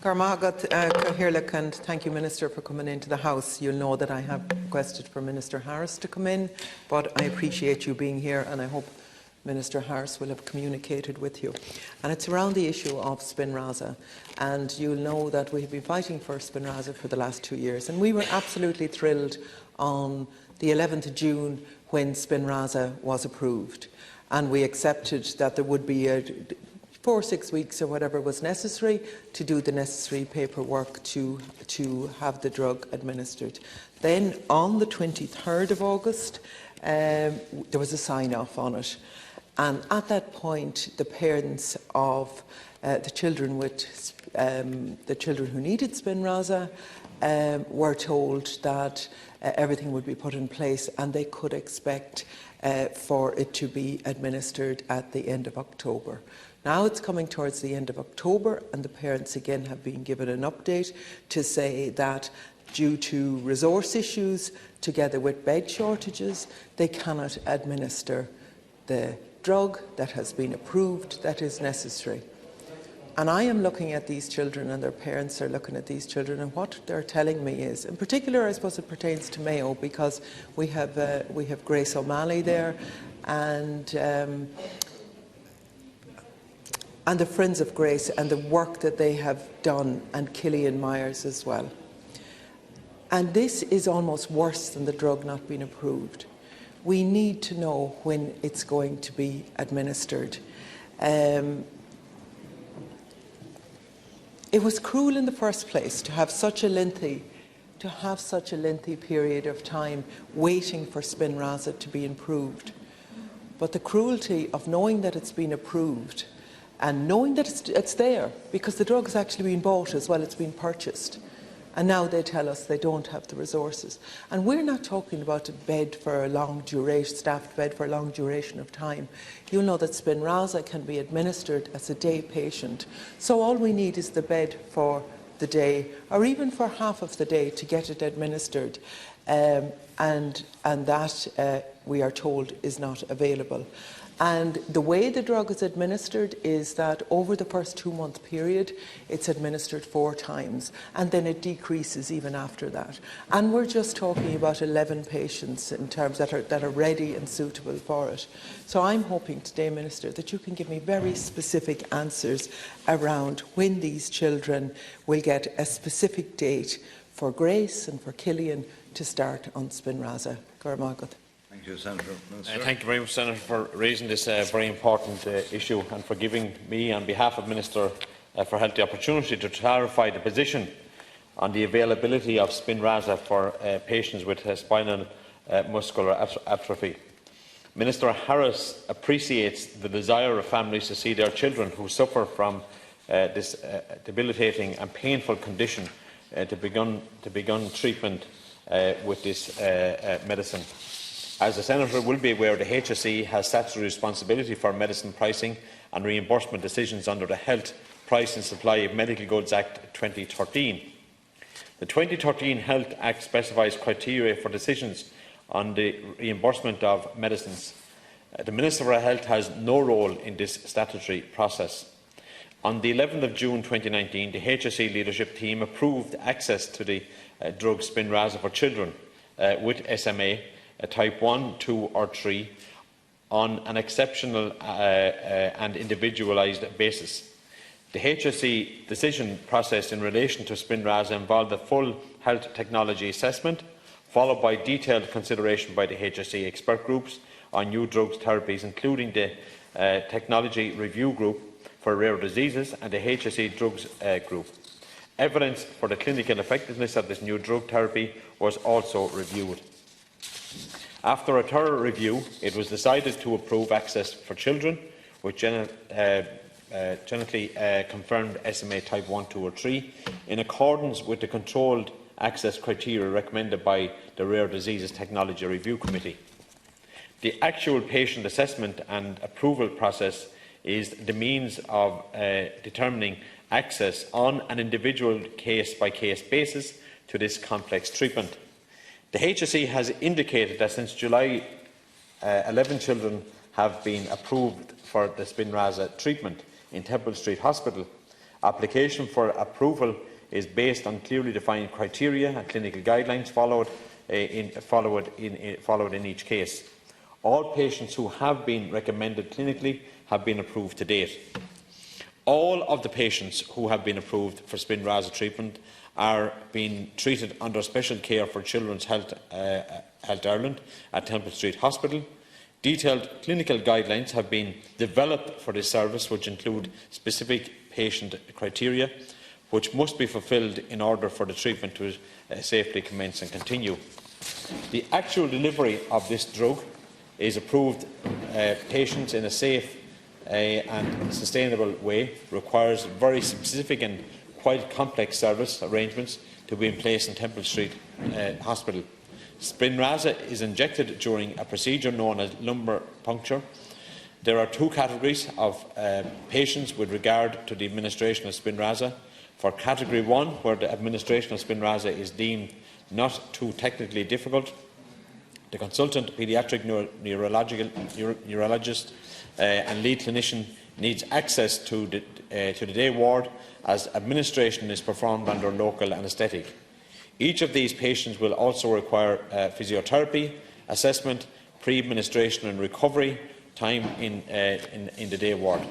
Garmagat Cahirlik, and thank you, Minister, for coming into the House. You'll know that I have requested for Minister Harris to come in, but I appreciate you being here, and I hope Minister Harris will have communicated with you. And it's around the issue of Spinraza. And you'll know that we have been fighting for Spinraza for the last 2 years. And we were absolutely thrilled on the 11th of June when Spinraza was approved. And we accepted that there would be 4 or 6 weeks or whatever was necessary to do the necessary paperwork to have the drug administered. Then on the 23rd of August, there was a sign-off on it. And at that point, the parents of the children who needed Spinraza were told that everything would be put in place and they could expect for it to be administered at the end of October. Now it's coming towards the end of October, and the parents again have been given an update to say that due to resource issues together with bed shortages, they cannot administer the drug that has been approved that is necessary. And I am looking at these children, and their parents are looking at these children, and what they're telling me is, in particular, I suppose it pertains to Mayo, because we have Grace O'Malley there, and the Friends of Grace, and the work that they have done, and Killian Myers as well. And this is almost worse than the drug not being approved. We need to know when it's going to be administered. It was cruel in the first place to have such a lengthy period of time waiting for Spinraza to be approved. But the cruelty of knowing that it's been approved and knowing that it's there, because the drug's actually been bought as well, it's been purchased. And now they tell us they don't have the resources. And we're not talking about a bed for a long duration, staffed bed for a long duration of time. You'll know that Spinraza can be administered as a day patient. So all we need is the bed for the day, or even for half of the day, to get it administered. And that, we are told, is not available. And the way the drug is administered is that over the first 2-month period, it's administered 4 times, and then it decreases even after that. And we're just talking about 11 patients in terms that are ready and suitable for it. So I'm hoping today, Minister, that you can give me very specific answers around when these children will get a specific date for Grace and for Killian to start on Spinraza. Garmagat. Thank you, Senator. Thank you very much, Senator, for raising this very important issue, and for giving me, on behalf of Minister for Health, the opportunity to clarify the position on the availability of Spinraza for patients with spinal muscular atrophy. Minister Harris appreciates the desire of families to see their children who suffer from this debilitating and painful condition to begin treatment with this medicine. As the Senator will be aware, the HSE has statutory responsibility for medicine pricing and reimbursement decisions under the Health, Price and Supply of Medical Goods Act 2013. The 2013 Health Act specifies criteria for decisions on the reimbursement of medicines. The Minister for Health has no role in this statutory process. On the 11th of June 2019, the HSE leadership team approved access to the drug Spinraza for children with SMA type 1, 2 or 3 on an exceptional and individualised basis. The HSE decision process in relation to Spinraza involved a full health technology assessment, followed by detailed consideration by the HSE expert groups on new drugs therapies, including the Technology Review Group for Rare Diseases and the HSE Drugs Group. Evidence for the clinical effectiveness of this new drug therapy was also reviewed. After a thorough review, it was decided to approve access for children with genetically confirmed SMA type 1, 2 or 3 in accordance with the controlled access criteria recommended by the Rare Diseases Technology Review Committee. The actual patient assessment and approval process is the means of determining access on an individual case-by-case basis to this complex treatment. The HSE has indicated that since July, 11 children have been approved for the Spinraza treatment in Temple Street Hospital, Application for approval is based on clearly defined criteria and clinical guidelines followed in each case. All patients who have been recommended clinically have been approved to date. All of the patients who have been approved for Spinraza treatment are being treated under Special Care for Children's Health Ireland at Temple Street Hospital. Detailed clinical guidelines have been developed for this service, which include specific patient criteria, which must be fulfilled in order for the treatment to safely commence and continue. The actual delivery of this drug is approved patients in a safe and sustainable way requires very specific and quite complex service arrangements to be in place in Temple Street Hospital. Spinraza is injected during a procedure known as lumbar puncture. There are two categories of patients with regard to the administration of Spinraza. For Category 1, where the administration of Spinraza is deemed not too technically difficult, the consultant paediatric neurologist and lead clinician needs access to the day ward, as administration is performed under local anaesthetic. Each of these patients will also require physiotherapy, assessment, pre-administration and recovery time in the day ward.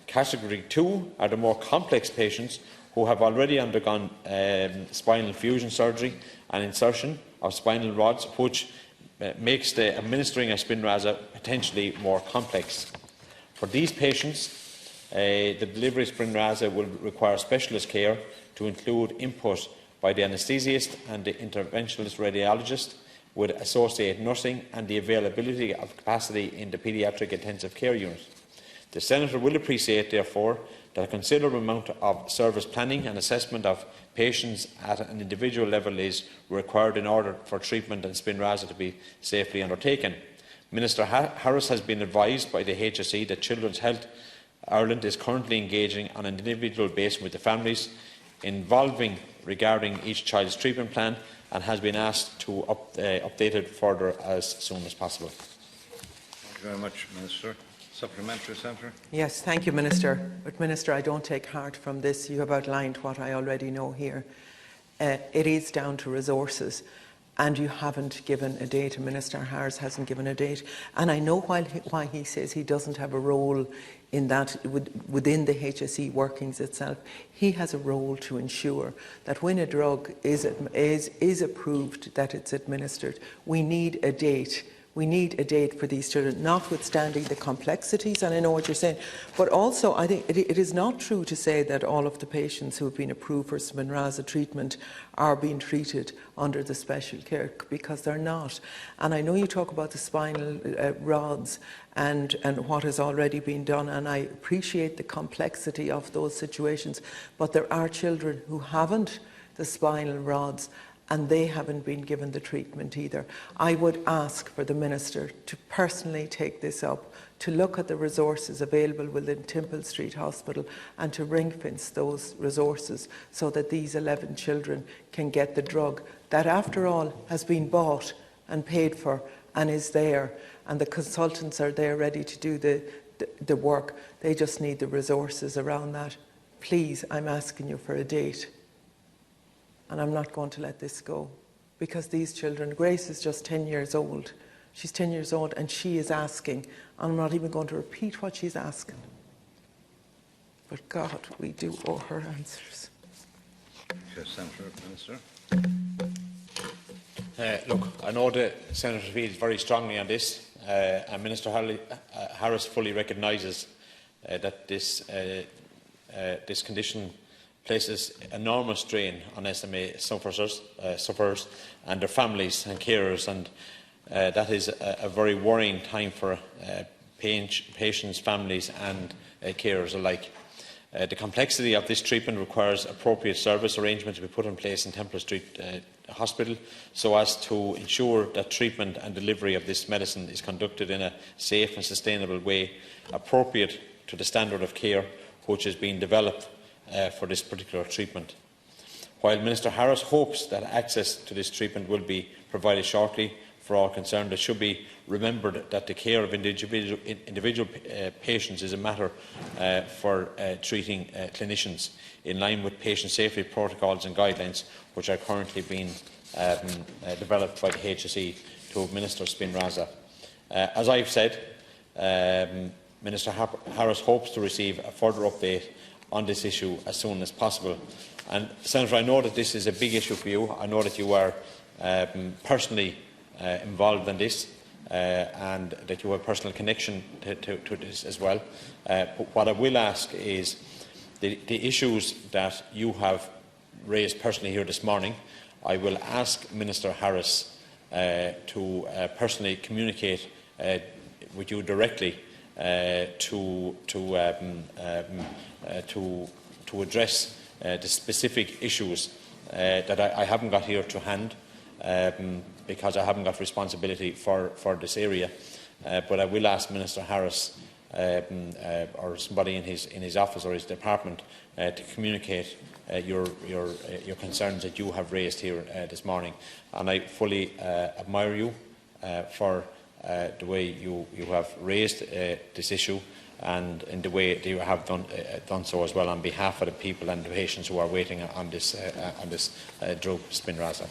Category 2 are the more complex patients who have already undergone spinal fusion surgery and insertion of spinal rods, which makes the administering of Spinraza potentially more complex. For these patients, the delivery of Spinraza will require specialist care to include input by the anaesthesiast and the interventionist radiologist, with associated nursing and the availability of capacity in the paediatric intensive care unit. The Senator will appreciate, therefore, that a considerable amount of service planning and assessment of patients at an individual level is required in order for treatment and Spinraza to be safely undertaken. Minister Harris has been advised by the HSE that Children's Health Ireland is currently engaging on an individual basis with the families involving regarding each child's treatment plan, and has been asked to update it further as soon as possible. Thank you very much, Minister. Supplementary, Senator. Yes, thank you, Minister. But, Minister, I don't take heart from this. You have outlined what I already know here. It is down to resources, and you haven't given a date. Minister Harris hasn't given a date. And I know why he says he doesn't have a role in that within the HSE workings itself. He has a role to ensure that when a drug is approved, that it's administered. We need a date. We need a date for these children, notwithstanding the complexities, and I know what you're saying. But also, I think it is not true to say that all of the patients who have been approved for Spinraza treatment are being treated under the special care, because they're not. And I know you talk about the spinal rods and what has already been done, and I appreciate the complexity of those situations. But there are children who haven't the spinal rods, and they haven't been given the treatment either. I would ask for the Minister to personally take this up, to look at the resources available within Temple Street Hospital and to ring-fence those resources so that these 11 children can get the drug that, after all, has been bought and paid for and is there, and the consultants are there ready to do the work. They just need the resources around that. Please, I'm asking you for a date. And I'm not going to let this go, because these children, Grace is just 10 years old. She's 10 years old and she is asking. I'm not even going to repeat what she's asking. But God, we do owe her answers. Yes, Senator. Minister. Look, I know the Senator feels very strongly on this, and Minister Harris fully recognises that this condition places enormous strain on SMA sufferers and their families and carers, and that is a very worrying time for patients, families and carers alike. The complexity of this treatment requires appropriate service arrangements to be put in place in Temple Street Hospital, so as to ensure that treatment and delivery of this medicine is conducted in a safe and sustainable way, appropriate to the standard of care which is being developed for this particular treatment. While Minister Harris hopes that access to this treatment will be provided shortly, for all concerned. It should be remembered that the care of individual patients is a matter for treating clinicians, in line with patient safety protocols and guidelines which are currently being developed by the HSE to administer Spinraza. As I have said, Minister Harris hopes to receive a further update on this issue as soon as possible. And, Senator, I know that this is a big issue for you. I know that you are personally involved in this and that you have a personal connection to this as well. But what I will ask is the issues that you have raised personally here this morning. I will ask Minister Harris to personally communicate with you directly to address the specific issues that I haven't got here to hand, because I haven't got responsibility for this area. But I will ask Minister Harris or somebody in his office or his department to communicate your concerns that you have raised here this morning. And I fully admire you for the way you have raised this issue, and in the way that you have done so as well on behalf of the people and the patients who are waiting on this drug, Spinraza.